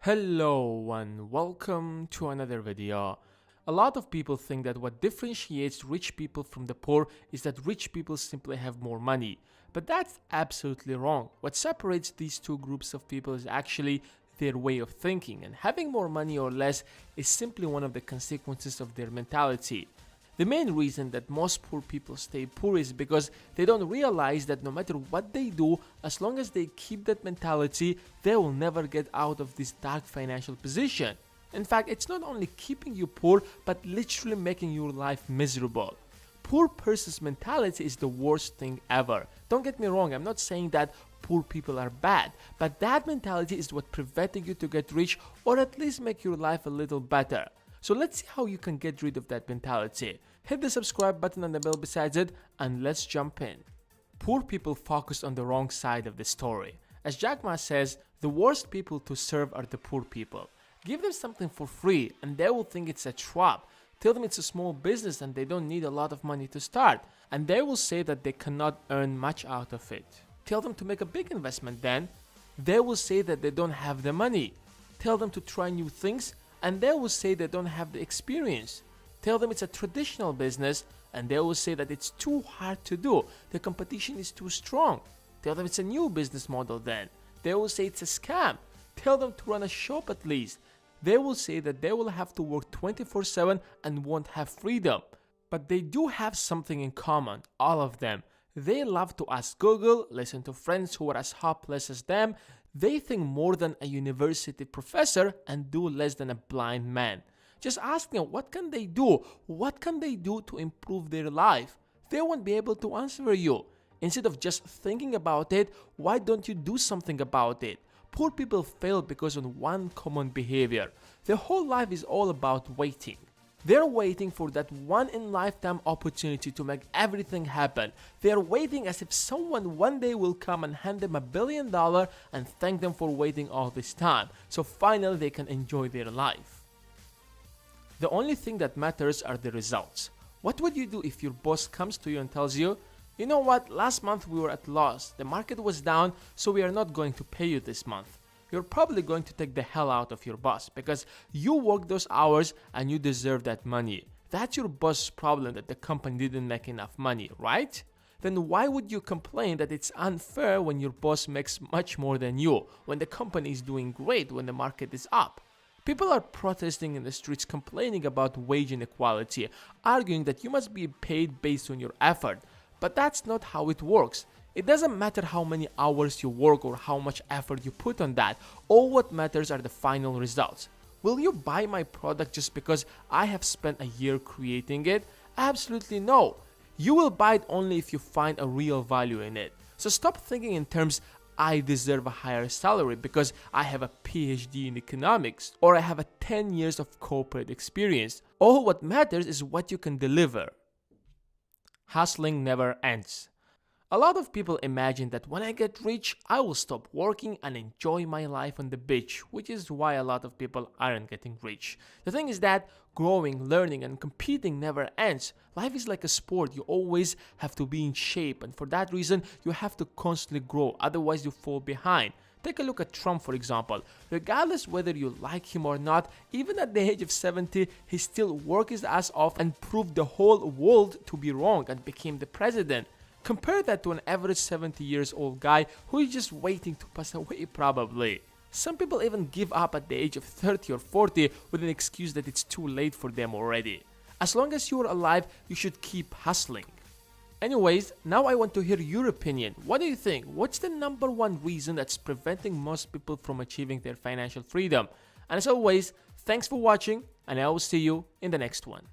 Hello and welcome to another video. A lot of people think that what differentiates rich people from the poor is that rich people simply have more money. But that's absolutely wrong. What separates these two groups of people is actually their way of thinking, and having more money or less is simply one of the consequences of their mentality. The main reason that most poor people stay poor is because they don't realize that no matter what they do, as long as they keep that mentality, they will never get out of this dark financial position. In fact, it's not only keeping you poor, but literally making your life miserable. Poor person's mentality is the worst thing ever. Don't get me wrong, I'm not saying that poor people are bad, but that mentality is what preventing you to get rich or at least make your life a little better. So let's see how you can get rid of that mentality. Hit the subscribe button and the bell beside it, and let's jump in. Poor people focus on the wrong side of the story. As Jack Ma says, the worst people to serve are the poor people. Give them something for free and they will think it's a trap. Tell them it's a small business and they don't need a lot of money to start, and they will say that they cannot earn much out of it. Tell them to make a big investment, then they will say that they don't have the money. Tell them to try new things and they will say they don't have the experience. Tell them it's a traditional business and they will say that it's too hard to do, the competition is too strong. Tell them it's a new business model, then they will say it's a scam. Tell them to run a shop at least. They will say that they will have to work 24/7 and won't have freedom. But they do have something in common, all of them. They love to ask Google, listen to friends who are as hopeless as them. They think more than a university professor and do less than a blind man. Just ask them what can they do? What can they do to improve their life? They won't be able to answer you. Instead of just thinking about it, why don't you do something about it? Poor people fail because of one common behavior. Their whole life is all about waiting. They're waiting for that one-in-lifetime opportunity to make everything happen. They're waiting as if someone one day will come and hand them $1 billion and thank them for waiting all this time, so finally they can enjoy their life. The only thing that matters are the results. What would you do if your boss comes to you and tells you, "You know what, last month we were at loss, the market was down, so we are not going to pay you this month"? You're probably going to take the hell out of your boss because you worked those hours and you deserve that money. That's your boss's problem that the company didn't make enough money, right? Then why would you complain that it's unfair when your boss makes much more than you, when the company is doing great, when the market is up? People are protesting in the streets, complaining about wage inequality, arguing that you must be paid based on your effort. But that's not how it works. It doesn't matter how many hours you work or how much effort you put on that. All what matters are the final results. Will you buy my product just because I have spent a year creating it? Absolutely no. You will buy it only if you find a real value in it. So stop thinking in terms, I deserve a higher salary because I have a PhD in economics or I have a 10 years of corporate experience. All what matters is what you can deliver. Hustling never ends. A lot of people imagine that when I get rich, I will stop working and enjoy my life on the beach, which is why a lot of people aren't getting rich. The thing is that growing, learning, and competing never ends. Life is like a sport. You always have to be in shape, and for that reason, you have to constantly grow, otherwise you fall behind. Take a look at Trump, for example. Regardless whether you like him or not, even at the age of 70, he still worked his ass off and proved the whole world to be wrong and became the president. Compare that to an average 70 years old guy who is just waiting to pass away probably. Some people even give up at the age of 30 or 40 with an excuse that it's too late for them already. As long as you are alive, you should keep hustling. Anyways, now I want to hear your opinion. What do you think? What's the number one reason that's preventing most people from achieving their financial freedom? And as always, thanks for watching and I will see you in the next one.